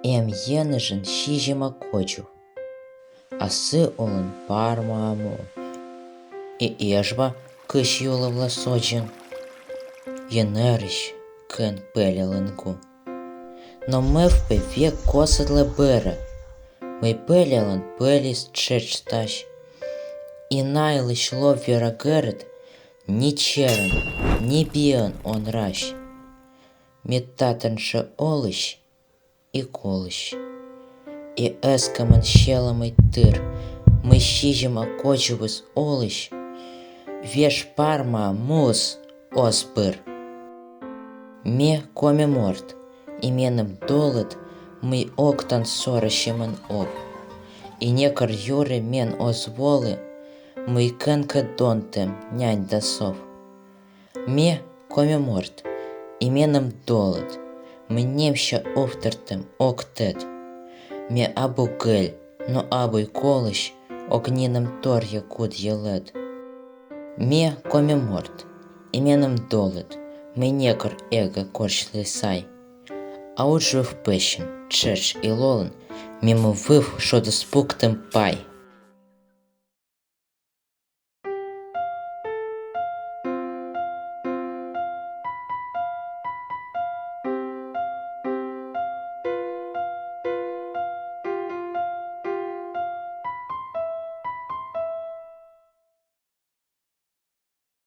Yenejin şijima koçu. Асы olun parmağımı. Ежба кыш юлывла сочын. Енерыш кын пелелынку. Но мывпы век косытлы быры. Мы пелелын пелис чечташ. И найлыш лов верагырыт. Ни черын, ни бион он раш. Метатыншы олыш и колыш. И эскамын щеламый тыр. Мы щижима кочубыс олыш. Веш парма мус оспыр. Ме коме морт. Именым долыт мы октан сорощемын оп. И некор юры мен озволы мы кынка донтем нянь дасов. Ме коме морт. Именым долыт мы немща офтертем октет. Ме абу гыль, но абуй колыш огниным торья куд елет. Ме коме морт. Именым долыт мы некор эго корчлы сай. А отже в пещен, чеч и лолен, мимо вив, що до спуктем пай.